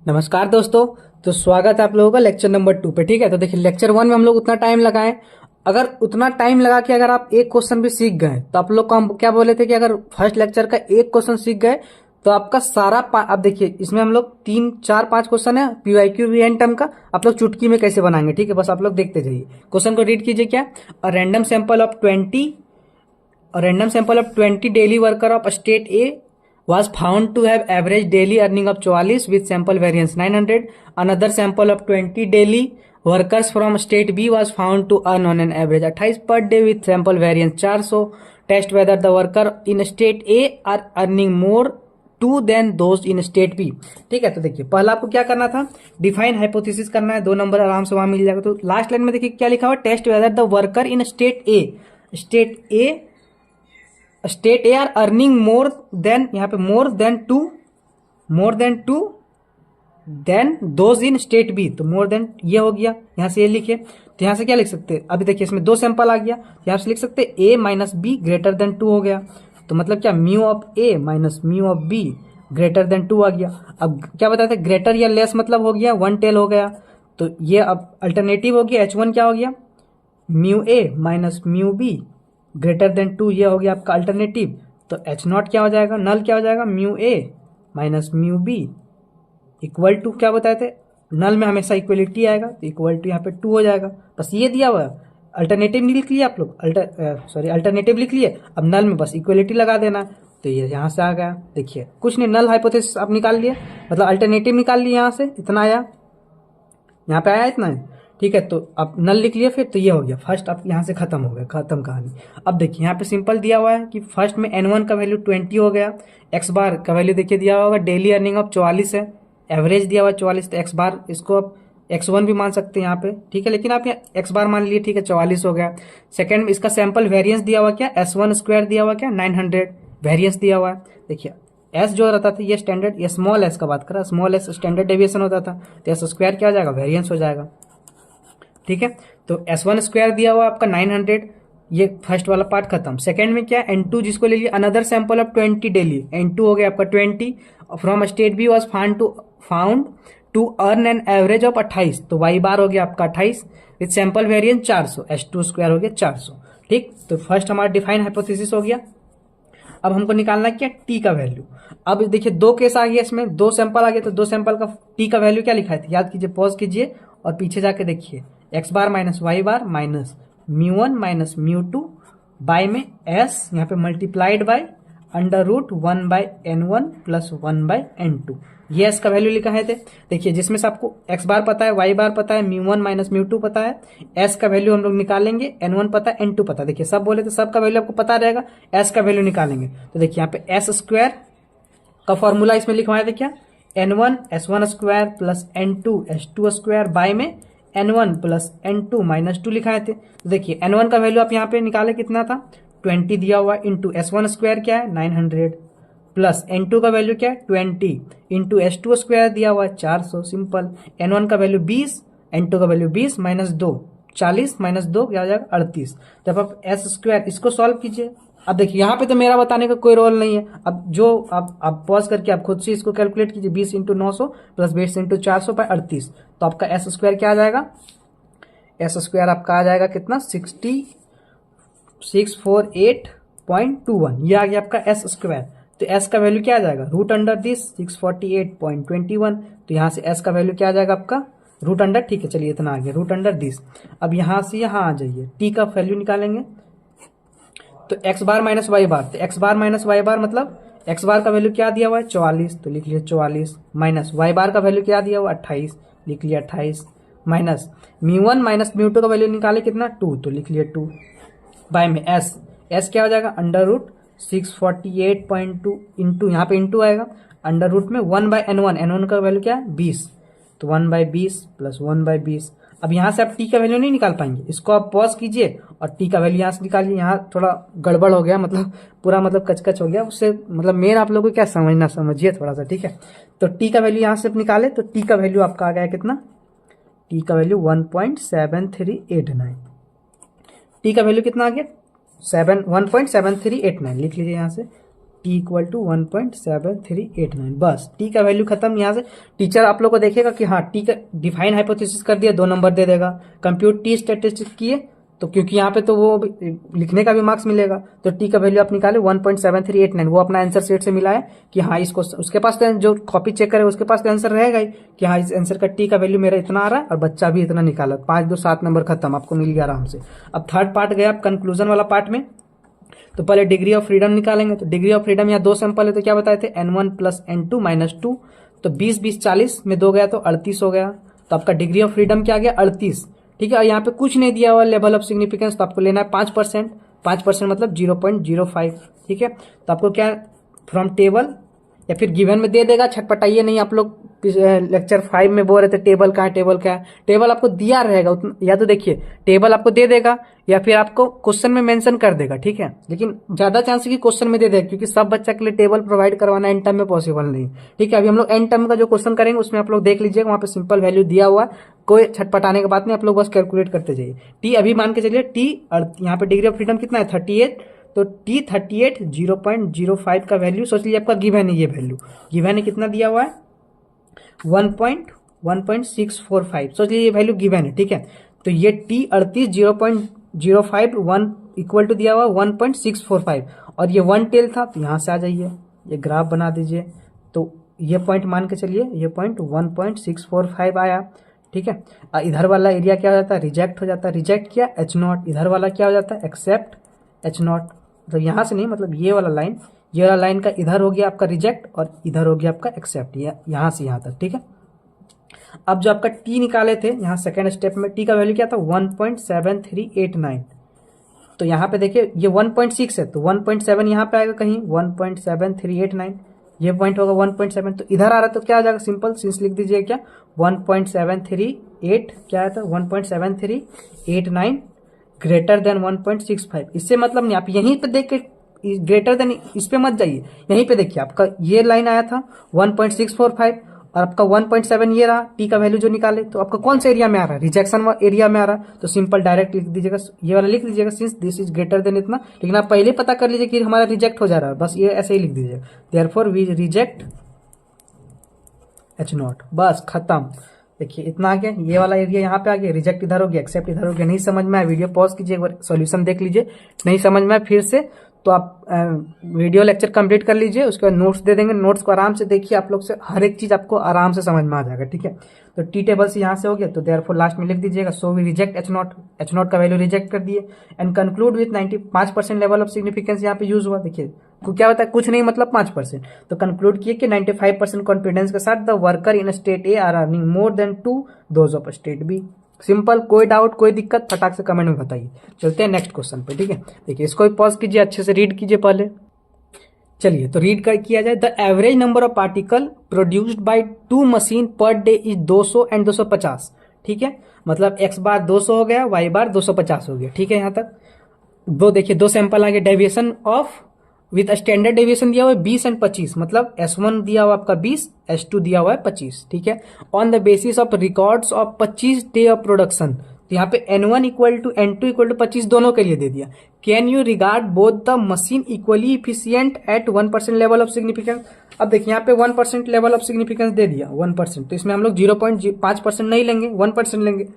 नमस्कार दोस्तों। तो स्वागत है आप लोगों का लेक्चर नंबर 2 पे। ठीक है, तो देखिए लेक्चर 1 में हम लोग उतना टाइम लगाए। अगर उतना टाइम लगा के अगर आप एक क्वेश्चन भी सीख गए तो आप लोग को हम क्या बोले थे कि अगर फर्स्ट लेक्चर का एक क्वेश्चन सीख गए तो आपका सारा अब देखिए इसमें हम लोग 3 4 5 क्वेश्चन है पीवाईक्यू वी एन टर्म का आप लोग चुटकी में कैसे बनाएंगे। ठीक है, बस आप लोग देखते जाइए। क्वेश्चन को रीड कीजिए। क्या random sample of 20 daily worker of state A was found to have average daily earning of 44 with sample variance 900. Another sample of 20 daily workers from state B was found to earn on an average 28 per day with sample variance 400. Test whether the worker in state A are earning more too than those in state B. ठीक है, तो देखिए पहला आपको क्या करना था, define hypothesis करना है। 2 नंबर आराम से वहां मिल जाएगा। तो लास्ट लाइन में देखिए क्या लिखा हुआ, test whether the worker in state A are earning more than, यहाँ पे more than two than those in state B. तो मोर देन ये हो गया, यहां से ये लिखे। तो यहां से क्या लिख सकते हैं, अभी देखिए इसमें 2 सैंपल आ गया, यहां से लिख सकते हैं ए माइनस बी ग्रेटर देन 2 हो गया। तो मतलब क्या, mu of A minus mu of B greater then 2 आ गया। अब क्या बताते हैं, ग्रेटर या लेस मतलब हो गया 1 टेल हो गया। तो ये अब अल्टरनेटिव हो गया, H1 क्या हो गया, mu A minus mu B greater then 2, ये हो गया आपका अल्टरनेटिव। तो H0 क्या हो जाएगा, नल क्या हो जाएगा, mu A minus mu B equal to क्या बताए थे, नल में हमेशा इक्वलिटी आएगा तो इक्वल टू यहाँ पे 2 हो जाएगा। बस ये दिया हुआ है, अल्टरनेटिव नहीं लिख लिया आप लोग, अल्टरनेटिव लिख लिए। अब नल में बस इक्वलिटी लगा देना। तो ये यहाँ से आ गया, देखिए कुछ नहीं, नल हाइपोथेसिस आप निकाल लिए, मतलब अल्टरनेटिव निकाल लिए। यहाँ से इतना आया, यहाँ पे आया इतना है। ठीक है, तो अब नल लिख लिया फिर, तो ये हो गया फर्स्ट। अब यहाँ से खत्म हो गया, खत्म कहानी। अब देखिए यहाँ पे सिंपल दिया हुआ है कि फर्स्ट में n1 का वैल्यू 20 हो गया, x बार का वैल्यू देखिए दिया हुआ होगा, डेली अर्निंग ऑफ 44 है, एवरेज दिया हुआ है 44। तो x बार इसको आप x1 भी मान सकते हैं यहाँ पे। ठीक है, लेकिन आप यहाँ x बार मान लिए। ठीक है, 44 हो गया। सेकंड में इसका सैंपल वेरियंस दिया हुआ क्या, S1 स्क्वायर दिया हुआ क्या 900, वेरियंस दिया हुआ है। देखिए एस जो रहता था ये स्टैंडर्ड, ये स्मॉल एस का बात कर रहा है, स्मॉल एस स्टैंडर्ड डेविएशन होता था, तो एस स्क्वायर क्या हो जाएगा, वेरियंस हो जाएगा। ठीक है, तो S1 स्क्वायर दिया हुआ आपका 900, ये फर्स्ट वाला पार्ट खत्म। सेकंड में क्या, N2 जिसको ले लिया, another sample of 20 daily, N2 हो गया आपका 20 from state B was found to earn an average of 28। तो वाई बार हो गया आपका 28 with sample variance 400, S2 square हो गया 400। ठीक, तो फर्स्ट हमारा डिफाइन हाइपोथेसिस हो गया। अब हमको निकालना क्या, टी का वैल्यू। अब देखिए 2 केस आ गया, इसमें 2 सैंपल आ गया, तो 2 सैंपल का टी का वैल्यू क्या लिखा है, याद कीजिए, पॉज कीजिए और पीछे जाके देखिए, X bar minus Y bar minus mu one minus mu two by में एस यहाँ पे multiplied by under root 1/n1 plus 1/n2। ये एस का वैल्यू लिखा है थे। देखिए जिसमें से आपको एक्स बार पता है, वाई बार पता है, म्यू1 माइनस म्यू2 पता है, एस का वैल्यू हम लोग निकालेंगे, n1 पता है, n2 पता है। देखिए सब बोले तो सब का वैल्यू आपको पता रहेगा, एस का वैल्यू निकालेंगे। तो देखिए यहाँ पे एस स्क्वायर का फॉर्मूला इसमें लिखवाया था क्या, n1 s1 square plus n2 s2 square by में n1 प्लस n2 माइनस 2 लिखाए थे। तो देखिए n1 का वैल्यू आप यहाँ पे निकाले, कितना था 20 दिया हुआ, इंटू s1 स्क्वायर क्या है 900 प्लस n2 का वैल्यू क्या है 20 इंटू s2 स्क्वायर दिया हुआ है 400, सिंपल। n1 का वैल्यू 20, n2 का वैल्यू 20 माइनस 2 40 माइनस 2 क्या हो जाएगा 38। जब आप एस स्क्वायर इसको सॉल्व कीजिए, अब देखिए यहाँ पे तो मेरा बताने का कोई रोल नहीं है। अब जो आप पॉज करके आप खुद से इसको कैलकुलेट कीजिए, 20 इंटू 900 प्लस 20 इंटू 400 बाय 38। तो आपका एस स्क्वायर क्या आ जाएगा, एस स्क्वायर आपका आ जाएगा कितना 648.21, ये आ गया आपका एस स्क्वायर। तो एस का वैल्यू क्या आ जाएगा, रूट अंडर दिस 648.21। तो यहाँ से एस का वैल्यू क्या आ जाएगा आपका, रूट अंडर, ठीक है चलिए इतना आ गया, रूट अंडर दिस। अब यहाँ से यहाँ आ जाइए, टी का वैल्यू निकालेंगे। तो एक्स बार माइनस वाई बार, तो एक्स बार माइनस वाई बार मतलब एक्स बार का वैल्यू क्या दिया हुआ है 44, तो लिख लिया 44, माइनस वाई बार का वैल्यू क्या दिया हुआ 28, लिख लिया 28, माइनस म्यू1 माइनस म्यू2 का वैल्यू निकाले कितना 2, तो लिख लिया 2 बाय में एस, एस क्या हो जाएगा अंडर रूट 648.2 इंटू यहाँ पे इंटू आएगा अंडर रूट में 1/n1, n1 का वैल्यू क्या है 20, तो 1/20 प्लस 1/20। अब यहाँ से आप टी का वैल्यू नहीं निकाल पाएंगे, इसको आप पॉज कीजिए और टी का वैल्यू यहाँ से निकालिए। यहाँ थोड़ा गड़बड़ हो गया, मतलब पूरा मतलब कचकच हो गया, उससे मतलब मेन आप लोगों को क्या समझना समझिए थोड़ा सा, ठीक है। तो टी का वैल्यू यहाँ से निकाले, तो टी का वैल्यू आपका आ गया कितना, टी का वैल्यू 1.7389, टी का वैल्यू कितना आ गया 1.7389, लिख लीजिए यहाँ से टी इक्वल टू 1.7389। बस टी का वैल्यू खत्म। यहाँ से टीचर आप लोग को देखेगा कि हाँ टी का डिफाइन हाइपोथेसिस कर दिया, 2 नंबर दे देगा। कंप्यूट टी स्टैटिस्टिक्स किए तो क्योंकि यहाँ पे तो वो लिखने का भी मार्क्स मिलेगा, तो टी का वैल्यू आप निकाले 1.7389। वो अपना आंसर सेट से मिला है कि हाँ इसको, उसके पास तो जो कॉपी चेक करे उसके पास तो आंसर रहेगा ही कि हाँ इस आंसर का टी का वैल्यू मेरा इतना आ रहा है और बच्चा भी इतना निकाला। 5 2 7 नंबर खत्म, आपको मिल गया आराम से। अब थर्ड पार्ट गया आप कंक्लूजन वाला पार्ट में। तो पहले डिग्री ऑफ फ्रीडम निकालेंगे। तो डिग्री ऑफ फ्रीडम यहाँ 2 सैंपल है तो क्या बताए थे, n1 प्लस n2 माइनस 2। तो 20 20 40 में 2 गया तो 38 हो गया। तो आपका डिग्री ऑफ फ्रीडम क्या गया, 38। ठीक है, और यहाँ पे कुछ नहीं दिया हुआ लेवल ऑफ सिग्निफिकेंस, तो आपको लेना है 5%। 5% मतलब 0.05। ठीक है, तो आपको क्या फ्रॉम टेबल या फिर गिवन में दे देगा, छटपटाइए नहीं। आप लोग लेक्चर 5 में बोल रहे थे टेबल कहाँ है, टेबल क्या है। टेबल आपको दिया रहेगा या तो देखिए टेबल आपको दे देगा या फिर आपको क्वेश्चन में मेंशन कर देगा। ठीक है, लेकिन ज्यादा चांस है कि क्वेश्चन में दे देगा क्योंकि सब बच्चा के लिए टेबल प्रोवाइड करवाना एंड टर्म में पॉसिबल नहीं। ठीक है, अभी हम लोग एंड टर्म का जो क्वेश्चन करेंगे उसमें आप लोग देख लीजिएगा, वहां पे सिंपल वैल्यू दिया हुआ, कोई छटपटाने की बात नहीं, आप लोग बस कैलकुलेट करते जाइए। टी अभी मान के चलिए टी, यहाँ पे डिग्री ऑफ फ्रीडम कितना है 38, तो टी 38 0.05 का वैल्यू सोच लीजिए आपका गिवन है। ये वैल्यू गिवन है, कितना दिया हुआ है 1.645, सोच लीजिए ये वैल्यू गिवन है। ठीक है, तो ये टी 38 0.05 1 इक्वल टू दिया हुआ 1.645 और ये 1 टेल था। तो यहाँ से आ जाइए, ये ग्राफ बना दीजिए। तो ये पॉइंट मान के चलिए, ये पॉइंट 1.645 आया। ठीक है, इधर वाला एरिया क्या हो जाता है, रिजेक्ट हो जाता है। रिजेक्ट किया H0, इधर वाला क्या हो जाता है, एक्सेप्ट H0। तो यहाँ से नहीं, मतलब ये वाला लाइन, ये वाला लाइन का इधर हो गया आपका रिजेक्ट और इधर हो गया आपका एक्सेप्ट, यहाँ से यहाँ तक। ठीक है, अब जो आपका टी निकाले थे यहाँ सेकेंड स्टेप में, टी का वैल्यू क्या था 1.7389। तो यहाँ पे देखिए ये 1.6 है तो 1.7 यहाँ पे आएगा कहीं, 1.7389 ये पॉइंट होगा 1.7। तो इधर आ रहा है तो क्या आ जाएगा, सिंपल सिंस लिख दीजिए क्या 1.738 क्या आता है 1.7389 ग्रेटर देन 1.65। इससे मतलब नहीं, आप यहीं पे देख के ग्रेटर देन इस पे मत जाइए, यहीं पे देखिए आपका ये लाइन आया था 1.645 और आपका 1.7 ये रहा टी का वैल्यू जो निकाले। तो आपका कौन सा एरिया में आ रहा है, रिजेक्शन एरिया में आ रहा है। तो सिंपल डायरेक्ट लिख दीजिएगा, ये वाला लिख दीजिएगा since this is greater than इतना। लेकिन आप पहले पता कर लीजिए कि हमारा रिजेक्ट हो जा रहा है, बस ये ऐसे ही लिख दीजिएगा, देयरफॉर वी रिजेक्ट H0। बस खत्म। देखिए इतना आ गया, ये वाला एरिया यहाँ पे आ गया, रिजेक्ट इधर हो गया, एक्सेप्ट इधर हो गया। नहीं समझ में आया वीडियो पॉज कीजिए, एक बार सॉल्यूशन देख लीजिए। नहीं समझ में आया फिर से तो आप वीडियो लेक्चर कंप्लीट कर लीजिए, उसके बाद नोट्स दे देंगे, नोट्स को आराम से देखिए, आप लोग से हर एक चीज आपको आराम से समझ में आ जाएगा। ठीक है, तो टी टेबल से यहाँ से हो गया, तो देयरफॉर लास्ट में लिख दीजिएगा सो वी रिजेक्ट H0 का वैल्यू रिजेक्ट कर दिए and conclude with 95% level of significance यहाँ पे यूज हुआ। देखिए तो क्या होता है, कुछ नहीं मतलब 5%। तो कंक्लूड किए कि 95% कॉन्फिडेंस के साथ the worker in state A are earning more than 2 those of state B. Simple, कोई डाउट कोई दिक्कत फटाक से कमेंट में बताइए। चलते हैं नेक्स्ट क्वेश्चन पे। ठीक है, देखिए इसको भी पॉज कीजिए, अच्छे से रीड कीजिए पहले। चलिए तो रीड कर किया जाए, the average number of particle produced by 2 machine per day is 200 and 250। ठीक है, मतलब x बार 200 हो गया, y बार 250 हो गया। ठीक है, यहाँ तक दो देखिए 2 सैंपल आ गए, deviation of with standard deviation दिया हुआ है 20 एंड 25, मतलब S1 दिया हुआ आपका 20, S2 दिया हुआ है 25। ठीक है, on the basis of records of 25 day of production. तो यहाँ पे N1 equal to N2 equal to 25 दोनों के लिए दे दिया। Can you regard both the machine equally efficient at 1% level of significance. अब देखिए यहाँ पे 1% लेवल ऑफ सिग्निफिकेंस दे दिया 1%, तो इसमें हम लोग 0.5% नहीं लेंगे, 1% लेंगे।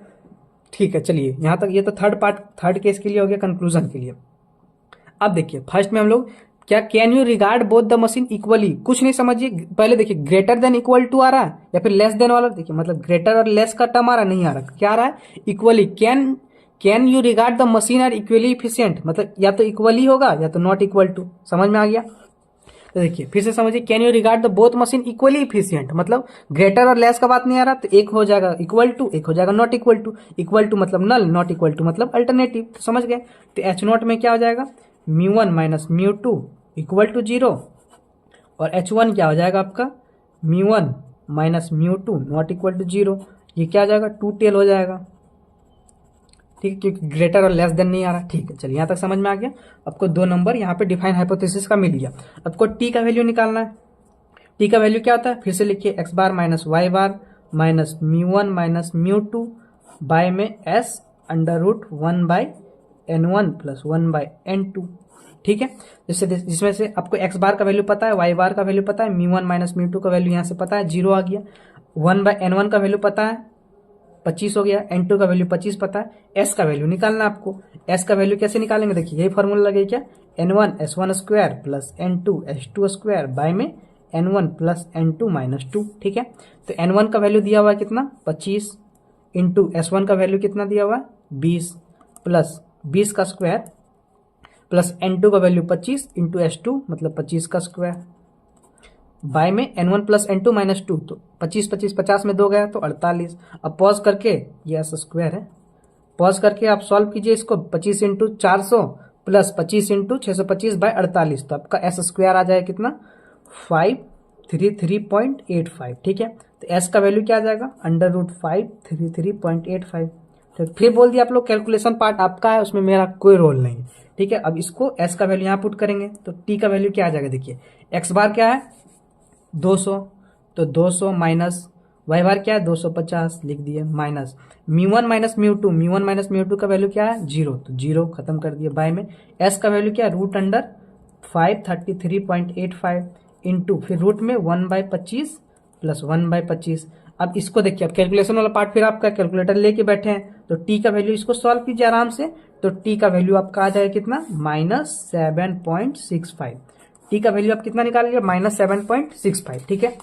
ठीक है, चलिए यहाँ तक ये तो थर्ड केस के लिए हो गया, कंक्लूजन के लिए। अब देखिए फर्स्ट में हम लोग क्या, can you regard both the machine equally, कुछ नहीं समझिए, पहले देखिए ग्रेटर देन इक्वल टू आ रहा है या फिर लेस देन वाला, देखिए मतलब ग्रेटर और लेस का टर्म आ रहा नहीं आ रहा, क्या आ रहा है equally. Can you regard the machine are equally efficient, मतलब या तो इक्वली होगा या तो नॉट इक्वल टू। समझ में आ गया, तो देखिए फिर से समझिए, can you regard the both machine equally efficient, मतलब ग्रेटर और लेस का बात नहीं आ रहा, तो एक हो जाएगा इक्वल टू, एक हो जाएगा not equal to. Equal to मतलब नल, नॉट इक्वल टू मतलब अल्टरनेटिव। तो समझ गए, तो H0 में क्या हो जाएगा μ1 माइनस μ2 इक्वल टू 0 और H1 क्या हो जाएगा आपका μ1 माइनस μ2 नॉट इक्वल टू 0। ये क्या आ जाएगा 2 टेल हो जाएगा। ठीक है, क्योंकि ग्रेटर और लेस देन नहीं आ रहा। ठीक है, चलिए यहाँ तक समझ में आ गया। आपको 2 नंबर यहाँ पे डिफाइन हाइपोथेसिस का मिल गया। आपको टी का वैल्यू निकालना है। टी का वैल्यू क्या होता है, फिर से लिखिए x bar minus y bar minus μ1 minus μ2 by में s under root 1 by n1 plus 1 by n2। ठीक है। जिसमें से आपको एक्स बार का वैल्यू पता है, वाई बार का वैल्यू पता है, म्यू 1 माइनस म्यू 2 का वैल्यू यहाँ से पता है, 0 आ गया। 1/n1 का वैल्यू पता है 25 हो गया, n2 का वैल्यू 25 पता है। s का वैल्यू निकालना है आपको। s का वैल्यू कैसे निकालेंगे, देखिए यही फॉर्मूला लगे क्या, n1 s1 square plus n2 s2 square by में n1 प्लस n2 माइनस 2, ठीक है। तो n1 का वैल्यू दिया हुआ है कितना 25 इंटू s1 का वैल्यू कितना दिया हुआ है 20 प्लस 20 का स्क्वायर प्लस n2 का वैल्यू 25 इंटू s2 मतलब 25 का स्क्वायर बाय में n1 प्लस n2 माइनस 2, तो 25 25 50 में 2 गया तो 48। अब पॉज करके ये s स्क्वायर है, पॉज करके आप सॉल्व कीजिए इसको, 25 इंटू 400 प्लस 25 इंटू 625 बाय 48, तो आपका s स्क्वायर आ जाएगा कितना 533.85, ठीक है। तो s का वैल्यू क्या आ जाएगा √533.85। तो फिर बोल दिया आप लोग कैलकुलेशन पार्ट आपका है, उसमें मेरा कोई रोल नहीं, ठीक है। अब इसको s का वैल्यू यहाँ पुट करेंगे तो t का वैल्यू क्या आ जाएगा, देखिए x बार क्या है 200, तो 200 माइनस वाई बार क्या है 250 लिख दिए, minus mu 1 minus mu 2, mu 1 minus mu 2 का वैल्यू क्या है 0, तो 0 खत्म कर दिए बाय में s का वैल्यू क्या है √533.85 इंटू फिर रूट में 1/25 प्लस 1/25। अब इसको देखिए, अब कैलकुलेशन वाला पार्ट फिर आपका कैलकुलेटर लेके बैठे हैं, तो t का वैल्यू इसको सॉल्व कीजिए आराम से, तो t का वैल्यू आपका आ जाएगा कितना -7.65। टी का वैल्यू आप कितना निकाल लिया -7.65, ठीक है।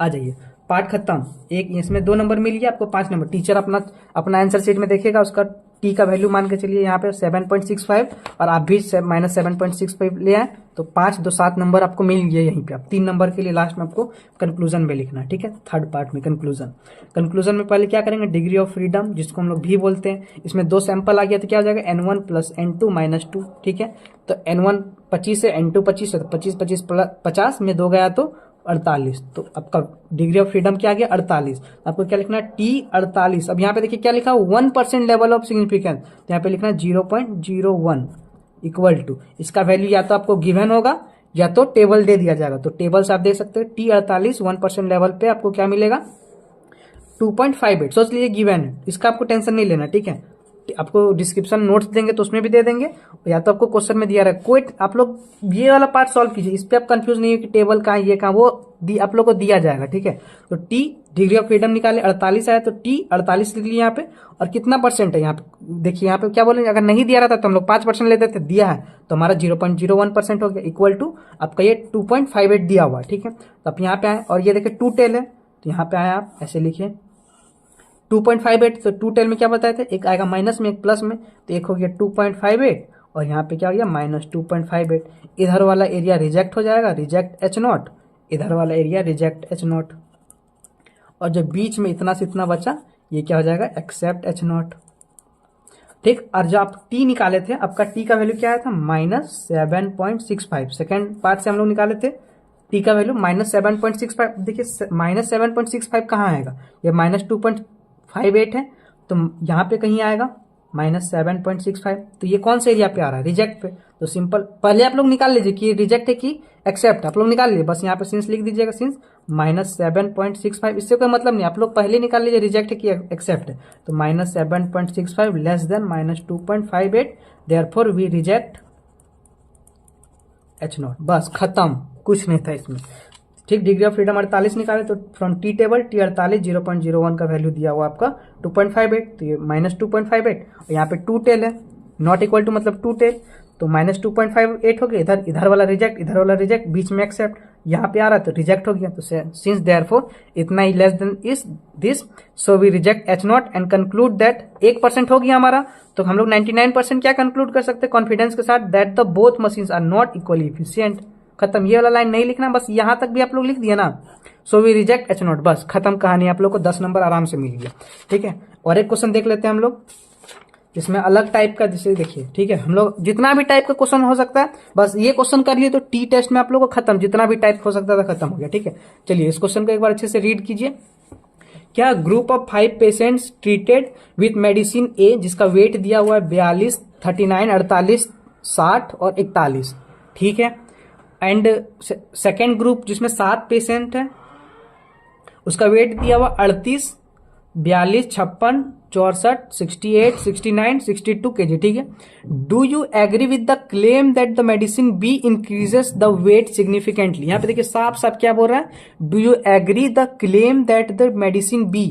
आ जाइए पार्ट खत्म, एक इसमें 2 नंबर मिल गया आपको, 5 नंबर टीचर अपना आंसर शीट में देखेगा, उसका टी का वैल्यू मान के चलिए यहाँ पे 7.65 और आप भी -7.65 ले आए, तो 5 2 7 नंबर आपको मिल गया यहीं पे। आप 3 नंबर के लिए लास्ट में आपको कंक्लूजन में लिखना है, ठीक है। थर्ड पार्ट में कंक्लूजन में पहले क्या करेंगे, डिग्री ऑफ फ्रीडम जिसको हम लोग भी बोलते हैं, इसमें 2 सैंपल आ गया तो क्या हो जाएगा n1 प्लस n2 माइनस 2, ठीक है। तो n1 25 है, n2 25 है, तो 25 25 50 में 2 गया तो 48, तो आपका डिग्री ऑफ फ्रीडम क्या आ गया 48। आपको क्या लिखना है T48। अब यहाँ पे देखिए क्या लिखा है 1% लेवल ऑफ सिग्निफिकेंस, तो यहाँ पे लिखना है 0.01 इक्वल टू, इसका वैल्यू या तो आपको गिवन होगा या तो टेबल दे दिया जाएगा, तो टेबल से आप देख सकते हैं T48 1% लेवल पे आपको क्या मिलेगा 2.58, सोच लीजिए गिवन है, इसका आपको टेंशन नहीं लेना, ठीक है। आपको डिस्क्रिप्शन नोट्स देंगे तो उसमें भी दे देंगे, या तो आपको क्वेश्चन में दिया रहा है कोई, आप लोग ये वाला पार्ट सॉल्व कीजिए, इस पे आप कंफ्यूज नहीं हो कि टेबल कहाँ ये कहाँ, वो आप लोग को दिया जाएगा, ठीक है। तो टी डिग्री ऑफ फ्रीडम निकाले 48 आया, तो T48 लिख लिया यहाँ पे, और कितना परसेंट है यहाँ पे देखिए, यहाँ पे क्या बोलेंगे, अगर नहीं दिया रहता तो हम लोग 5% लेते थे, दिया है तो हमारा 0.01% हो गया, इक्वल टू आपका ये 2.58 दिया हुआ, ठीक है। तो आप यहाँ पे आए और ये देखिए 2 टेल है, तो यहाँ पे आए आप ऐसे लिखिए 2.58, तो 2 टेल में क्या बताए थे, एक आएगा माइनस में एक प्लस में, तो एक हो गया 2.58 और यहाँ पे क्या हो गया -2.58। इधर वाला एरिया रिजेक्ट हो जाएगा, रिजेक्ट H0, इधर वाला एरिया रिजेक्ट H0, और जो बीच में इतना से इतना बचा ये क्या हो जाएगा एक्सेप्ट H0, ठीक। और जो आप T निकाले थे, आपका T का वैल्यू क्या आया था -7.65, सेकेंड पार्ट से हम लोग निकाले थे, T का वैल्यू -7.65, देखिए -7.65 कहाँ आएगा, ये -2.58 है, तो यहाँ पे कहीं आएगा -7.65, तो ये कौन से एरिया पे आ रहा है रिजेक्ट पे, तो सिंपल पहले आप लोग निकाल लीजिए कि रिजेक्ट है कि एक्सेप्ट, आप लोग निकाल लीजिए, बस यहाँ पे सिंस लिख दीजिएगा, सिंस -7.65, इससे कोई मतलब नहीं, आप लोग पहले निकाल लीजिए रिजेक्ट है कि एक्सेप्ट है, तो -7.65 less than -2.58, therefore we reject H0, बस खत्म, कुछ नहीं था इसमें, ठीक। डिग्री ऑफ फ्रीडम 48 निकाले, तो फ्रॉम टी टेबल T48 0.01 का वैल्यू दिया हुआ आपका 2.58, तो ये -2.58, और यहाँ पे 2 टेल है, नॉट इक्वल टू मतलब 2 टेल, तो -2.58 हो गया, इधर वाला रिजेक्ट, इधर वाला रिजेक्ट, बीच में एक्सेप्ट, यहाँ पे आ रहा है तो रिजेक्ट हो गया, तो सिंस देयरफॉर इतना ही less than is this, so we reject H0 and conclude that 1% हो गया हमारा, तो हम लोग 99% क्या कंक्लूड कर सकते हैं कॉन्फिडेंस के साथ, that the both machines are not equally efficient. खत्म, ये वाला लाइन नहीं लिखना, बस यहां तक भी आप लोग लिख दिया ना, सो वी रिजेक्ट H0, बस खत्म कहानी, आप लोग को 10 नंबर आराम से मिल गया, ठीक है। और एक क्वेश्चन देख लेते हैं हम लोग, इसमें अलग टाइप का, जैसे देखिए, ठीक है, हम लोग जितना भी टाइप का क्वेश्चन हो सकता है बस ये क्वेश्चन कर लिए तो टी टेस्ट में आप लोग को खत्म, जितना भी टाइप हो सकता था खत्म हो गया, ठीक है। चलिए इस क्वेश्चन को एक बार अच्छे से रीड कीजिए। क्या group of 5 patients treated with medicine A, जिसका वेट दिया हुआ है 42, 39, 48, 60 और 41, ठीक है, एंड सेकेंड ग्रुप जिसमें 7 पेशेंट है, उसका वेट दिया हुआ 38, 42, 56, 64, 68, 69, 62 kg, ठीक है। Do you agree with the claim that the medicine B increases the weight significantly. यहाँ पे देखिए साफ साफ क्या बोल रहा है, do you agree the claim that the medicine B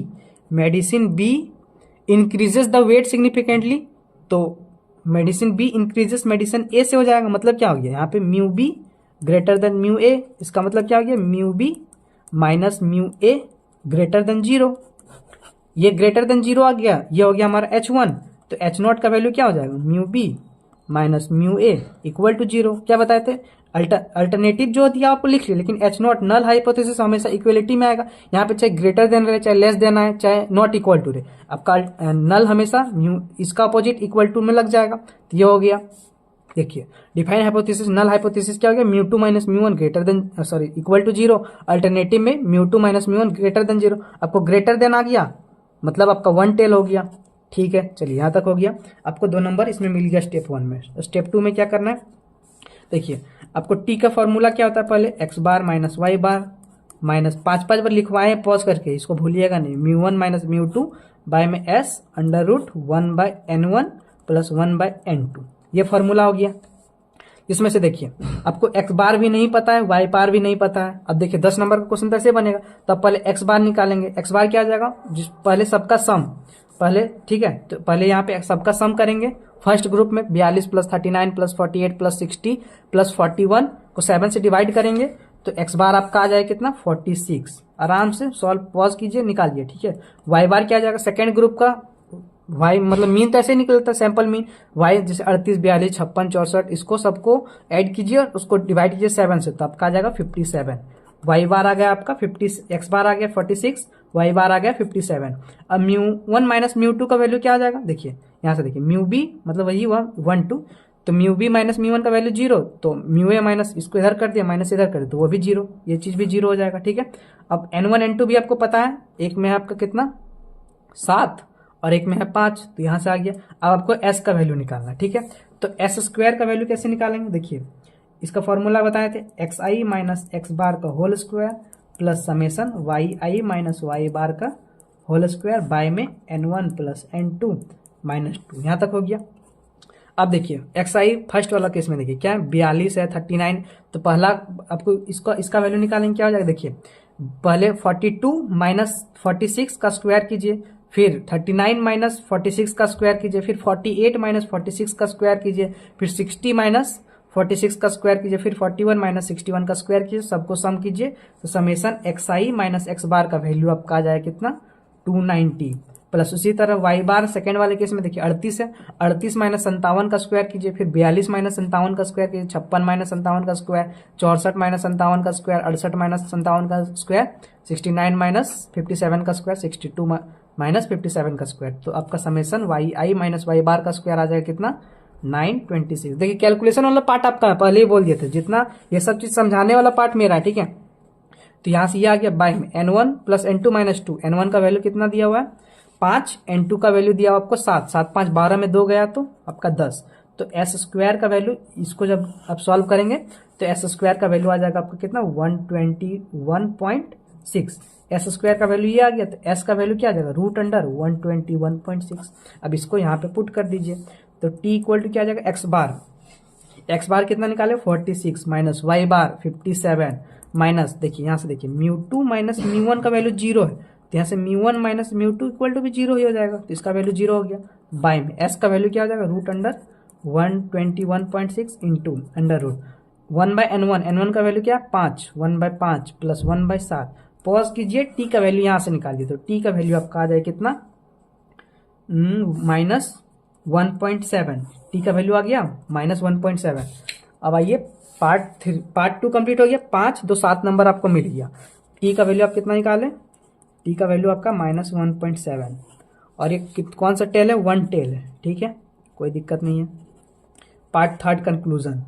increases the weight significantly. तो medicine B increases medicine A से हो जाएगा, मतलब क्या हो गया यहाँ पे mu B greater than mu A, इसका मतलब क्या हो गया म्यू बी माइनस म्यू ए ग्रेटर देन 0। ये ग्रेटर देन 0 आ गया, ये हो गया हमारा H1, तो H0 का वैल्यू क्या हो जाएगा mu B minus mu A equal to 0। क्या बताए थे, अल्टरनेटिव जो दिया आपको लिख लिया, लेकिन H0 नल हाइपोथेसिस हमेशा इक्वलिटी में आएगा। यहाँ पे चाहे ग्रेटर देन रहे, चाहे लेस देन आए, चाहे नॉट इक्वल टू रहे, आपका नल हमेशा म्यू इसका अपोजिट इक्वल टू में लग जाएगा। तो ये हो गया, देखिए डिफाइन हाइपोथेसिस नल हाइपोथेसिस क्या हो गया, mu two minus mu one greater than equal to 0। Alternative में mu two minus mu one greater than 0, आपको ग्रेटर देन आ गया, मतलब आपका 1 टेल हो गया, ठीक है। चलिए यहाँ तक हो गया, आपको 2 नंबर इसमें मिल गया स्टेप 1 में। स्टेप 2 में क्या करना है, देखिए आपको टी का फॉर्मूला क्या होता है, पहले x bar minus Y bar minus 5 bar लिखवाए पॉज करके, इसको भूलिएगा नहीं, mu one minus mu two by में S under root 1 by n1 plus 1 by n2, ये फॉर्मूला हो गया। इसमें से देखिए आपको एक्स बार भी नहीं पता है, वाई बार भी नहीं पता है। अब देखिए 10 नंबर का क्वेश्चन कैसे बनेगा, तो अब पहले एक्स बार निकालेंगे। एक्स बार क्या आ जाएगा, जिस पहले सबका सम पहले, ठीक है, तो पहले यहाँ पे सबका सम करेंगे। फर्स्ट ग्रुप में 42 प्लस 39 प्लस 48 प्लस 60 प्लस 41 को 7 से डिवाइड करेंगे, तो एक्स बार आपका आ जाएगा कितना 46। आराम से सॉल्व पॉज कीजिए, निकालिए, ठीक है। वाई बार क्या आ जाएगा, सेकेंड ग्रुप का वाई मतलब मीन तो ऐसे निकलता है, सैंपल मीन वाई जैसे 38 42 56 64, इसको सबको ऐड कीजिए और उसको डिवाइड कीजिए 7 से, तो आपका आ जाएगा 57। वाई बार आ गया आपका 50, एक्स बार आ गया 46, वाई बार आ गया 57। अब mu one minus mu to का वैल्यू क्या आ जाएगा, देखिए यहाँ से देखिए म्यू बी मतलब वही हुआ 1 2, तो mu B minus mu one का वैल्यू 0, तो म्यू ए माइनस इसको इधर कर दिया माइनस इधर कर दिया, तो वो भी 0, ये चीज भी 0 हो जाएगा, ठीक है। अब n1 n2 भी आपको पता है, एक में है आपका कितना 7 और एक में है 5, तो यहां से आ गया। अब आपको s का वैल्यू निकालना, ठीक है। तो s स्क्वायर का वैल्यू कैसे निकालेंगे, देखिए इसका फॉर्मूला बताए थे, x i minus x bar का whole square plus summation y i minus Y bar का होल स्क्वायर बाय में n1 प्लस n2 माइनस 2, यहां तक हो गया। अब देखिए एक्स आई फर्स्ट वाला केस में देखिए क्या है 42 है 39, तो पहला आपको इसका वैल्यू निकालेंगे, क्या हो जाएगा, देखिए पहले 42 माइनस 46 का स्क्वायर कीजिए, फिर 39 माइनस 46 का स्क्वायर कीजिए, फिर 48 माइनस 46 का स्क्वायर कीजिए, फिर 60 माइनस 46 का स्क्वायर कीजिए, फिर 41 माइनस 61 का स्क्वायर कीजिए, सबको सम कीजिए, तो summation x i minus x bar का वैल्यू आपका आ जाए कितना 290, प्लस उसी तरह वाई बार सेकेंड वाले केस में देखिए 38 है, 38 माइनस 57 का स्क्वायर कीजिए, फिर 42 माइनस 57 का स्क्वायर कीजिए, 56 माइनस 57 का स्क्वायर, 64 माइनस 57 का स्क्वायर, 68 माइनस 57 का स्क्वायर, 69 माइनस 57 का स्क्वायर, 62 माइनस 57 का स्क्वायर, तो आपका summation y i minus Y bar का स्क्वायर आ जाएगा कितना 926। देखिए कैलकुलेशन वाला पार्ट आपका पहले ही बोल दिए थे, जितना ये सब चीज समझाने वाला पार्ट मेरा है, ठीक है। तो यहां से ये आ गया बाय में n1 plus n2 minus 2, n1 का वैल्यू कितना दिया हुआ है 5, n2 का वैल्यू दिया हुआ आपको 7, 7 5 12 में 2 गया तो आपका 10, तो एस स्क्वायर का वैल्यू इसको जब आप सॉल्व करेंगे तो एस स्क्वायर का वैल्यू आ जाएगा आपका कितना 121.6, एस स्क्वायर का वैल्यू ये आ गया, तो एस का वैल्यू क्या आ जाएगा रूट अंडर 121.6। अब इसको यहाँ पे पुट कर दीजिए, तो टी इक्वल टू क्या आ जाएगा एक्स बार कितना निकाले 46 माइनस वाई बार 57 माइनस देखिए यहाँ से देखिए mu two minus mu one का वैल्यू 0 है, तो यहाँ से mu one minus mu two equal to भी 0 ही हो जाएगा, तो इसका वैल्यू 0 हो गया। बाय में एस का वैल्यू क्या हो जाएगा root under 121.6 into under root 1 by n1 का वैल्यू क्या 5, 1 बाय 5 प्लस 1 बाय 7, पॉज कीजिए, टी का वैल्यू यहाँ से निकालिए, तो टी का वैल्यू आपका आ जाए कितना माइनस 1.7, टी का वैल्यू आ गया माइनस 1.7। अब आइए पार्ट 2 कंप्लीट हो गया, 5 2 7 नंबर आपको मिल गया। टी का वैल्यू आप कितना निकालें, टी का वैल्यू आपका माइनस 1.7, और ये कौन सा टेल है 1 टेल है, ठीक है, कोई दिक्कत नहीं है। पार्ट 3 कंक्लूजन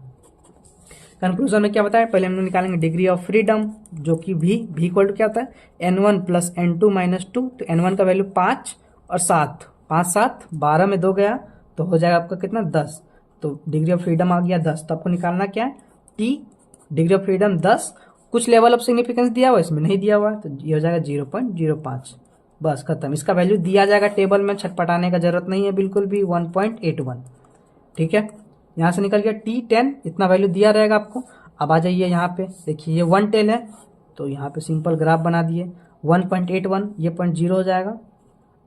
में क्या बताया, पहले हम लोग निकालेंगे डिग्री ऑफ फ्रीडम, जो कि भी इक्वल टू क्या होता है n1 प्लस n2 माइनस 2, तो n1 का वैल्यू 5 और 7, 5 7 12 में 2 गया तो हो जाएगा आपका कितना 10, तो डिग्री ऑफ फ्रीडम आ गया 10, तो आपको निकालना क्या है टी, डिग्री ऑफ फ्रीडम 10, कुछ लेवल ऑफ सिग्निफिकेंस दिया हुआ इसमें नहीं दिया हुआ, तो ये हो जाएगा 0.05, बस खत्म। इसका वैल्यू दिया जाएगा टेबल में, छटपटाने का जरूरत नहीं है बिल्कुल भी, 1.81। ठीक है, यहाँ से निकल गया T10, इतना वैल्यू दिया रहेगा आपको। अब आ जाइए यहाँ पे, देखिए ये 1 टेल है, तो यहाँ पे सिंपल ग्राफ बना दिए। 1.81 ये 0.0 हो जाएगा,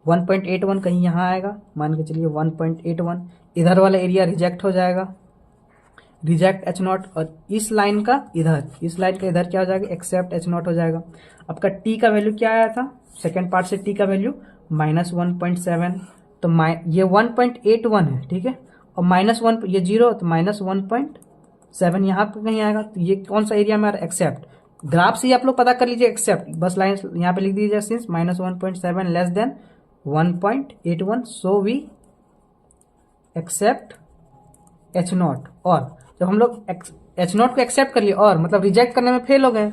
1.81 कहीं यहाँ आएगा, मान के चलिए 1.81, इधर वाला एरिया रिजेक्ट हो जाएगा, रिजेक्ट H0, और इस लाइन का इधर क्या हो जाएगा, एक्सेप्ट H0 हो जाएगा। आपका T का वैल्यू क्या आया था, सेकेंड पार्ट से T का वैल्यू -1.7, तो ये 1.81 है, ठीक है, और -1 ये 0, तो -1.7 यहाँ पे कहीं आएगा, तो ये कौन सा एरिया में आ रहा है, एक्सेप्ट। ग्राफ से ही आप लोग पता कर लीजिए एक्सेप्ट, बस लाइन यहाँ पे लिख दीजिए, since -1.7 less than 1.81 so we accept H0। और जब हम लोग H0 को एक्सेप्ट कर लिए, और मतलब रिजेक्ट करने में फेल हो गए,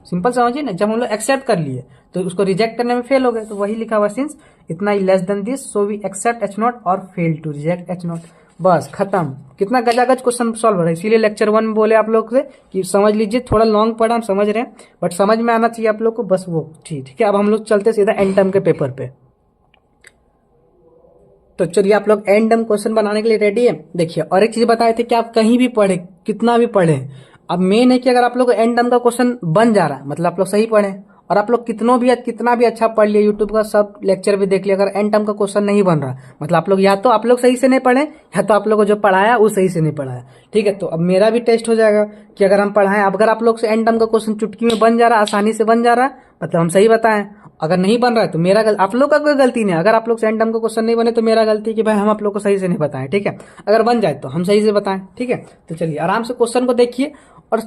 सिंपल समझिए ना, जब हम लोग एक्सेप्ट कर लिए तो उसको रिजेक्ट करने में फेल हो गए, तो वही लिखा हुआ सिंस इतना ही less than this so we accept H0 और फेल टू रिजेक्ट H0। बस खत्म। कितना गजागज क्वेश्चन सॉल्व हो रहा है, इसीलिए लेक्चर 1 में बोले आप लोग से कि समझ लीजिए, थोड़ा लॉन्ग पढ़ा हम समझ रहे हैं, बट समझ में आना चाहिए आप लोग को, बस वो ठीक है। अब हम लोग चलते सीधा एंड टर्म के पेपर पे। तो चलिए आप लोग एंड टर्म क्वेश्चन बनाने के लिए रेडी है। देखिए, और एक चीज बताए थे कि आप कहीं भी पढ़े, कितना भी पढ़े, अब मेन है कि अगर आप लोग एंड टर्म का क्वेश्चन बन जा रहा है, मतलब आप लोग सही पढ़े, और आप लोग कितना भी अच्छा पढ़ लिए, यूट्यूब का सब लेक्चर भी देख लिया, अगर एंड टर्म का क्वेश्चन नहीं बन रहा, मतलब आप लोग या तो आप लोग सही से नहीं पढ़े, या तो आप लोग को जो पढ़ाया वो सही से नहीं पढ़ाया। ठीक है, तो अब मेरा भी टेस्ट हो जाएगा कि अगर हम पढ़ाएं, अब अगर आप लोग से एंड टर्म का क्वेश्चन चुटकी में बन जा रहा है, आसानी से बन जा रहा है, मतलब हम सही बताएं। अगर नहीं बन रहा है तो मेरा आप लोग का कोई गलती नहीं है। अगर आप लोग से एंड टर्म का क्वेश्चन नहीं बने तो मेरा गलती है कि भाई हम आप लोग को सही से नहीं बताएं। ठीक है, अगर बन जाए तो हम सही से बताएं। ठीक है, तो चलिए आराम से क्वेश्चन को देखिए और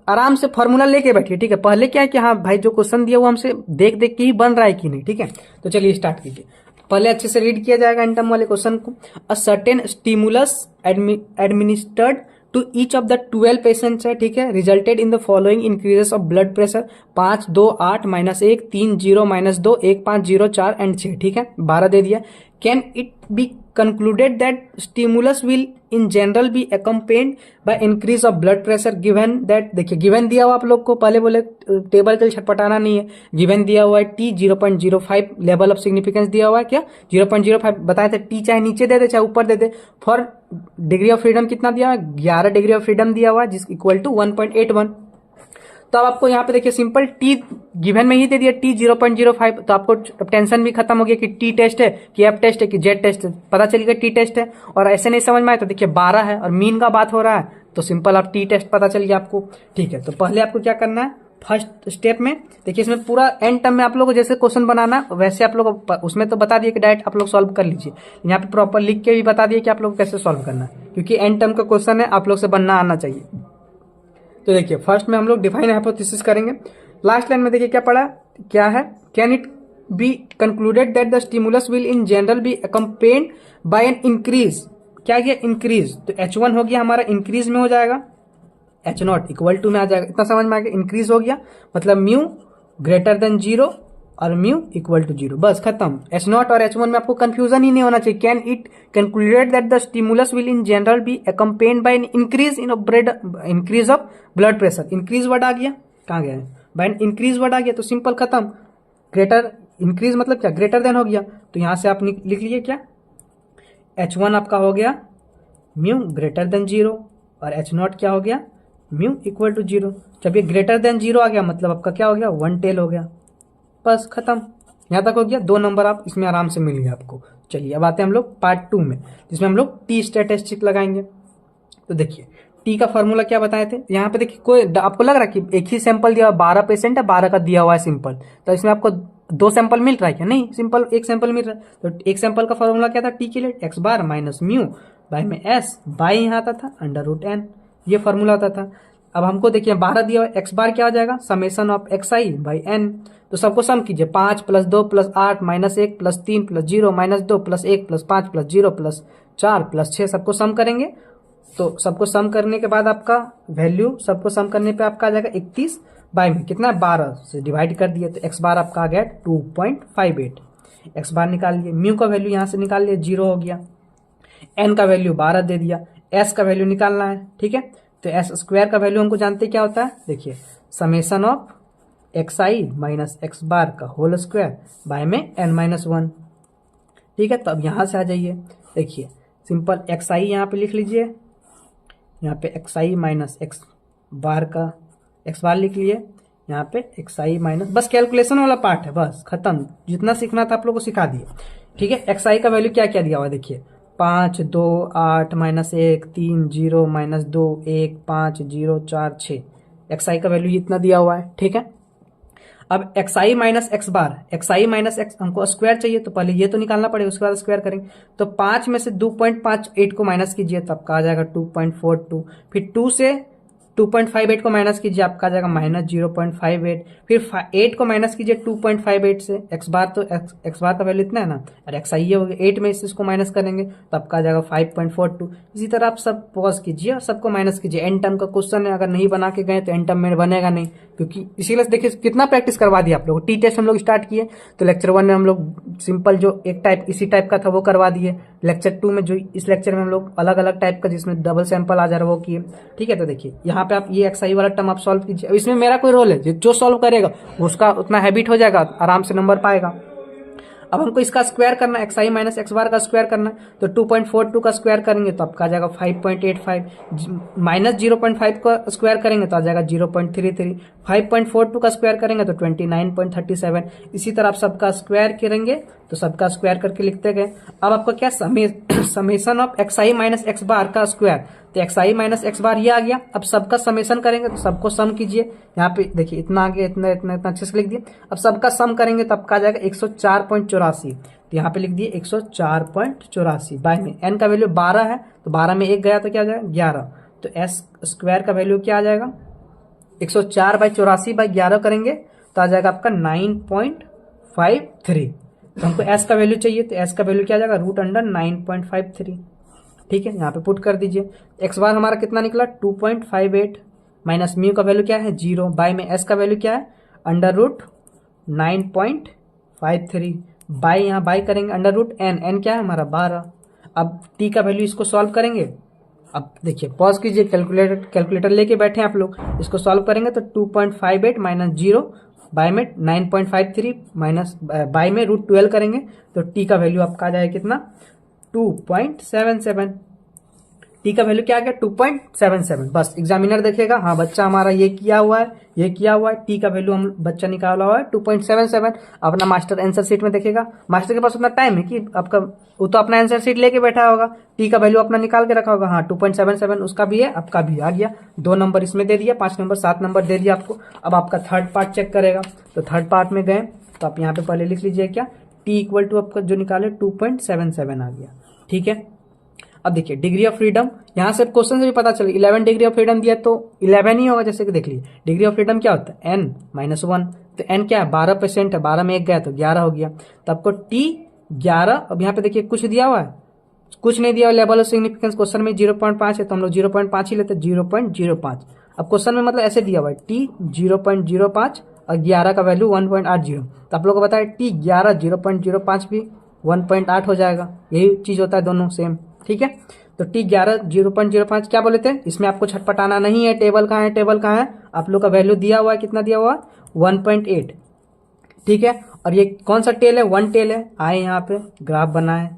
आराम से फॉर्मूला लेके बैठिए। ठीक है, पहले क्या है कि हाँ भाई जो क्वेश्चन दिया वो हमसे देख देख के ही बन रहा है कि नहीं। ठीक है, तो चलिए स्टार्ट कीजिए। पहले अच्छे से रीड किया जाएगा एंड टर्म वाले क्वेश्चन को। A certain stimulus administered to each of the 12 patients है, ठीक है, resulted in the following increases of blood pressure 5, 2, 8, -1, 3, 0, -2, 1, 5, 0, 4 and 6। ठीक है, 12 दे दिया। Can it B concluded that stimulus will in general be accompanied by increase of blood pressure given that, देखिए given दिया हुआ आप लोग को, पहले बोले टेबल के लिए छटपटाना नहीं है, गिवन दिया हुआ है T 0.05 लेवल ऑफ सिग्निफिकेंस दिया हुआ है, क्या 0.05 बताए थे। T चाहे नीचे दे दे चाहे ऊपर दे दे। फॉर डिग्री ऑफ फ्रीडम कितना दिया हुआ है, 11 डिग्री ऑफ फ्रीडम दिया हुआ है, जिस इक्वल टू 1.81। तो अब आपको यहाँ पे देखिए सिंपल T गिवन में ही दे दिया T 0.05, तो आपको टेंशन भी खत्म हो गया कि T टेस्ट है कि F टेस्ट है कि Z टेस्ट है, पता चल गया T टेस्ट है। और ऐसे नहीं समझ में आए तो देखिए 12 है और मीन का बात हो रहा है, तो सिंपल आप T टेस्ट पता चल गया आपको। ठीक है, तो पहले आपको क्या करना है, फर्स्ट स्टेप में देखिए, इसमें पूरा एंड टर्म में आप लोग को जैसे क्वेश्चन बनाना वैसे आप लोग उसमें तो बता दिए कि डायरेक्ट आप लोग सॉल्व कर लीजिए, यहाँ पे प्रॉपर लिख के भी बता दिए कि आप लोग कैसे सॉल्व करना है, क्योंकि एंड टर्म का क्वेश्चन है, आप लोग से बनना आना चाहिए। तो देखिए फर्स्ट में हम लोग डिफाइन हाइपोथेसिस करेंगे। लास्ट लाइन में देखिए क्या पढ़ा, क्या है, can it be concluded that the stimulus will in general be accompanied by an increase, क्या किया इंक्रीज, तो H1 हो गया हमारा इंक्रीज में हो जाएगा, H0 इक्वल टू में आ जाएगा, इतना समझ में आ गया, इंक्रीज हो गया मतलब म्यू ग्रेटर देन 0 और म्यू इक्वल टू 0, बस खत्म। H0 और H1 में आपको कंफ्यूजन ही नहीं होना चाहिए। Can it concluded that the stimulus will in general be accompanied by an increase of blood pressure, increase word आ गया, कहाँ गया है, बाय एन इंक्रीज वर्ड आ गया, तो सिंपल खत्म। ग्रेटर इंक्रीज मतलब क्या, ग्रेटर देन हो गया, तो यहां से आप लिख लीजिए क्या, H1 आपका हो गया म्यू ग्रेटर देन 0 और H0 क्या हो गया, म्यू इक्वल टू 0। जब ये ग्रेटर देन 0 आ गया मतलब आपका क्या हो गया, 1 टेल हो गया, बस खत्म। यहां तक हो गया, 2 नंबर आप इसमें आराम से मिल गया आपको। चलिए अब आते हैं हम लोग पार्ट 2 में, जिसमें हम लोग T स्टैटिस्टिक लगाएंगे। तो देखिए T का फॉर्मूला क्या बताए थे, यहाँ पे देखिए कोई आपको लग रहा है कि एक ही सैंपल दिया हुआ, 12 पेशेंट है, 12 का दिया हुआ है सिंपल, तो इसमें आपको 2 सैंपल मिल रहा है क्या, नहीं सिंपल एक सैंपल मिल रहा है। तो एक सैंपल का फॉर्मूला क्या था T के लिए, x bar minus mu by में S बाय यहाँ आता था √n, ये फॉर्मूला होता था। अब हमको देखिए 12 दिया हुआ, x बार क्या हो जाएगा, summation of xi by n, तो सबको सम कीजिए, 5 + 2 + 8 -1 + 3 + 0 -2 + 1 + 5 + 0 + 4 + 6, सबको सम करेंगे। तो सबको सम करने के बाद आपका वैल्यू, सबको सम करने पे आपका आ जाएगा 31 बाई में कितना, 12 से डिवाइड कर दिए, तो x बार आपका आ गया 2.58। x बार निकाल लिए, म्यू का वैल्यू यहाँ से निकाल लिए, 0 हो गया, n का वैल्यू 12 दे दिया, s का वैल्यू निकालना है। ठीक है, तो s स्क्वायर का वैल्यू हमको जानते क्या होता है, देखिए summation of xi minus x bar का होल स्क्वायर बाय में n-1। ठीक है, तो अब यहाँ से आ जाइए, देखिए सिंपल xi यहाँ पे लिख लीजिए, यहाँ पे xi माइनस एक्स बार का एक्स बार लिख लिए, यहाँ पे xi माइनस, बस कैलकुलेशन वाला पार्ट है, बस खत्म, जितना सीखना था आप लोगों को सिखा दिए। ठीक है, xi का वैल्यू क्या क्या दिया हुआ है देखिए, 5 2 8 माइनस 1 3 0 माइनस 2 1 5 0 4 6, xi का वैल्यू इतना दिया हुआ है। ठीक है, अब xi माइनस एक्स बार, xi माइनस एक्स हमको स्क्वायर चाहिए, तो पहले ये तो निकालना पड़ेगा, उसके बाद स्क्वायर करेंगे। तो 5 में से 2.58 को माइनस कीजिए तो आपका आ जाएगा 2.42, फिर 2 से 2.58 को माइनस कीजिए, आपका आ जाएगा माइनस 0.58, फिर 8 को माइनस कीजिए 2.58 से, एक्स बार तो एक्स बार का वैल्यू इतना है ना, और एक्स आई हो गया, 8 में से इसको माइनस करेंगे तो आपका आ जाएगा 5.42। इसी तरह आप सब पॉज कीजिए और सबको माइनस कीजिए। एन टर्म का क्वेश्चन है, अगर नहीं बना के गए तो एन टर्म में बनेगा नहीं, क्योंकि इसीलिए देखिए कितना प्रैक्टिस करवा दिया आप लोगों को। टी टेस्ट हम लोग स्टार्ट किए तो लेक्चर 1 में हम लोग सिंपल जो एक टाइप इसी टाइप का था वो करवा दिए, लेक्चर 2 में जो इस लेक्चर में हम लोग अलग अलग टाइप का जिसमें डबल सैंपल आ जा रहा है वो किए। ठीक है, तो देखिए यहाँ पे आप ये एक्सआई वाला टर्म आप सॉल्व कीजिए। इसमें मेरा कोई रोल है, जो सॉल्व करेगा उसका उतना हैबिट हो जाएगा, आराम से नंबर पाएगा। अब हमको इसका स्क्वायर करना है, xi माइनस एक्स बार का स्क्वायर करना है, तो 2.42 का स्क्वायर करेंगे तो आपका आ जाएगा 5.85, माइनस 0.5 का स्क्वायर करेंगे तो आ जाएगा 0.33, 5.42 का स्क्वायर करेंगे तो 29.37। इसी तरह आप सबका स्क्वायर करेंगे तो सबका स्क्वायर करके लिखते गए। अब आपका क्या summation of xi minus x bar का स्क्वायर, तो xi माइनस एक्स बार ये आ गया। अब सबका समेशन करेंगे तो सबको सम कीजिए, यहाँ पे देखिए इतना आ गया, इतना इतना इतना अच्छे से लिख दिए। अब सबका सम करेंगे तो आपका आ जाएगा 104.84, तो यहाँ पे लिख दिए 104.84 बाय में n का वैल्यू 12 है, तो 12 में 1 गया तो क्या आ जाएगा 11, तो s स्क्वायर का वैल्यू क्या आ जाएगा 104/84 बाय 11 करेंगे तो आ जाएगा आपका 9.53। तो हमको s का वैल्यू चाहिए, तो s का वैल्यू क्या आ जाएगा √9.53। ठीक है, यहाँ पे पुट कर दीजिए। एक्स बार हमारा कितना निकला 2.58, माइनस म्यू का वैल्यू क्या है 0, बाय में s का वैल्यू क्या है √9.53, बाय यहाँ बाय करेंगे √n क्या है हमारा 12। अब t का वैल्यू इसको सॉल्व करेंगे, अब देखिए पॉज कीजिए, कैलकुलेटर लेके बैठे आप लोग, इसको सॉल्व करेंगे तो 2.58 माइनस 0 बाय में 9.53 माइनस बाय में √12 करेंगे तो t का वैल्यू आपका आ जाएगा कितना 2.77। टी का वैल्यू क्या आ गया 2.77। बस एग्जामिनर देखेगा हाँ बच्चा हमारा ये किया हुआ है, ये किया हुआ है, टी का वैल्यू हम बच्चा निकाला हुआ है 2.77। अपना मास्टर आंसर शीट में देखेगा, मास्टर के पास उतना टाइम है कि आपका वो तो अपना आंसर शीट लेके बैठा होगा, टी का वैल्यू अपना निकाल के रखा होगा, हाँ 2.77 उसका भी है, आपका भी आ गया। 2 नंबर इसमें दे दिया, 5 नंबर 7 नंबर दे दिया आपको। अब आपका थर्ड पार्ट चेक करेगा, तो थर्ड पार्ट में गए तो आप यहाँ पे पहले लिख लीजिए क्या टी इक्वल टू आपका जो निकाले 2.77 आ गया। ठीक है, अब देखिए डिग्री ऑफ फ्रीडम, यहाँ से क्वेश्चन से भी पता चला 11 डिग्री ऑफ फ्रीडम दिया तो 11 ही होगा, जैसे कि देख लीजिए डिग्री ऑफ फ्रीडम क्या होता है n-1, तो n क्या है 12% है, 12 में 1 गया तो 11 हो गया, तो आपको t 11। अब यहाँ पे देखिए कुछ दिया हुआ है, कुछ नहीं दिया हुआ, लेवल ऑफ सिग्निफिकेंस क्वेश्चन में 0.5 है तो हम लोग 0.5 ही लेते हैं 0.05। अब क्वेश्चन में मतलब ऐसे दिया हुआ है t 0.05 और 11 का वैल्यू 1.80, तो आप लोगों को बताया t 11 0.05 भी 1.8 हो जाएगा, यही चीज होता है दोनों सेम। ठीक है, तो टी 11 0.05 क्या बोले थे, इसमें आपको छटपटाना नहीं है, टेबल कहाँ है, टेबल कहाँ है, आप लोग का वैल्यू दिया हुआ है, कितना दिया हुआ 1.8। ठीक है, और ये कौन सा टेल है 1 टेल है, आए यहाँ पे ग्राफ बनाए,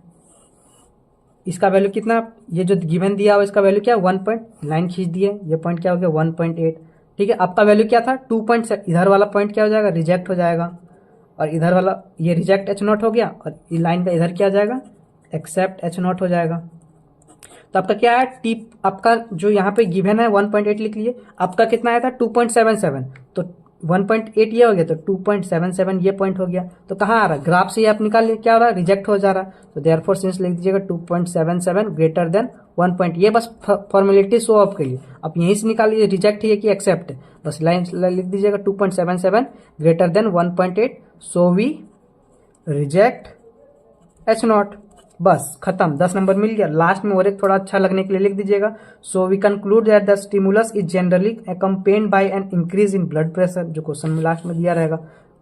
इसका वैल्यू कितना, ये जो गिवन दिया हुआ इसका वैल्यू क्या 1 लाइन खींच दिए, ये पॉइंट क्या हो गया 1.8। ठीक है, आपका वैल्यू क्या था 2 इधर वाला पॉइंट क्या हो जाएगा रिजेक्ट हो जाएगा, और इधर वाला ये रिजेक्ट H0 हो गया, और ये लाइन का इधर क्या आ जाएगा एक्सेप्ट H0 हो जाएगा। तो आपका क्या है टी, आपका जो यहाँ पे गिवन है 1.8 लिख लीजिए, आपका कितना आया था 2.77, तो 1.8 ये हो गया तो 2.77 ये पॉइंट हो गया, तो कहाँ आ रहा है ग्राफ से ये आप निकाल लिए क्या हो रहा है रिजेक्ट हो जा रहा है, तो देयरफॉर सिंस लिख दीजिएगा 2.77 ग्रेटर देन 1 ये बस फॉर्मेलिटी शो ऑफ के लिए, आप यहीं से निकाल लीजिए रिजेक्ट है कि एक्सेप्ट है, बस लाइन लिख दीजिएगा 2.77 greater than 1.8 so we reject H0, बस खत्म, 10 नंबर मिल गया। लास्ट में और एक थोड़ा अच्छा लगने के लिए लिख दीजिएगा so we conclude that the stimulus is generally accompanied by an increase in blood pressure, जो क्वेश्चन में लास्ट में दिया रहेगा।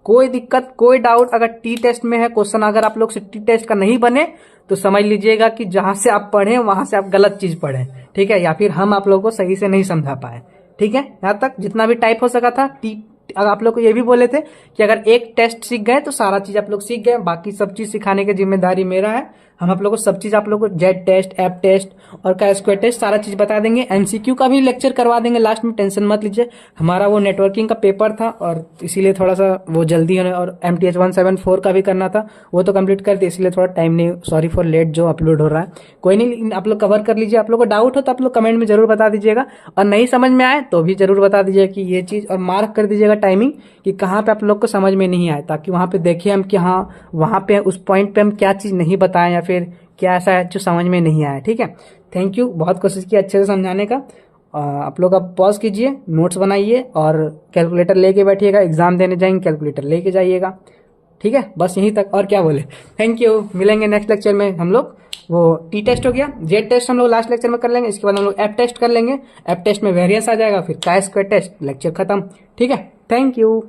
कोई दिक्कत कोई डाउट अगर टी टेस्ट में है क्वेश्चन, अगर आप लोग से टी टेस्ट का नहीं बने तो समझ लीजिएगा कि जहां से आप पढ़े वहां से आप गलत चीज पढ़े, ठीक है, या फिर हम आप लोगों को सही से नहीं समझा पाए। ठीक है, यहाँ तक जितना भी टाइप हो सका था टी अगर आप लोग को ये भी बोले थे कि अगर एक टेस्ट सीख गए तो सारा चीज आप लोग सीख गए, बाकी सब चीज सिखाने की जिम्मेदारी मेरा है। हम आप लोग को सब चीज आप लोग को जेड टेस्ट, ऐप टेस्ट और का स्क्वायर टेस्ट सारा चीज बता देंगे। एमसीक्यू का भी लेक्चर करवा देंगे लास्ट में, टेंशन मत लीजिए। हमारा वो नेटवर्किंग का पेपर था और इसीलिए थोड़ा सा वो जल्दी होने, और MTH 174 का भी करना था, वो तो कंप्लीट कर दिया, इसलिए थोड़ा टाइम नहीं, सॉरी फॉर लेट जो अपलोड हो रहा है। कोई नहीं, आप लोग कवर कर लीजिए। आप लोग को डाउट हो तो आप लोग कमेंट में जरूर बता दीजिएगा, और नहीं समझ में आए तो भी जरूर बता दीजिएगा कि ये चीज, और मार्क कर दीजिएगा टाइमिंग कि कहाँ पे आप लोग को समझ में नहीं आए, ताकि वहां पे देखिए हम कि हाँ वहां पे उस पॉइंट पे हम क्या चीज नहीं बताएं या फिर क्या ऐसा है जो समझ में नहीं आया। ठीक है, थैंक यू, बहुत कोशिश की अच्छे से समझाने का। आप लोग अब पॉज कीजिए, नोट्स बनाइए और कैलकुलेटर लेके बैठिएगा, एग्जाम देने जाएंगे कैलकुलेटर लेके जाइएगा। ठीक है, बस यहीं तक, और क्या बोले। थैंक यू, मिलेंगे नेक्स्ट लेक्चर में। हम लोग वो टी टेस्ट हो गया, जेड टेस्ट हम लोग लास्ट लेक्चर में कर लेंगे, इसके बाद हम लोग ऐप टेस्ट कर लेंगे। ऐप टेस्ट में वेरिएंस आ जाएगा, फिर का स्क्वायर टेस्ट, लेक्चर खत्म। ठीक है, थैंक यू।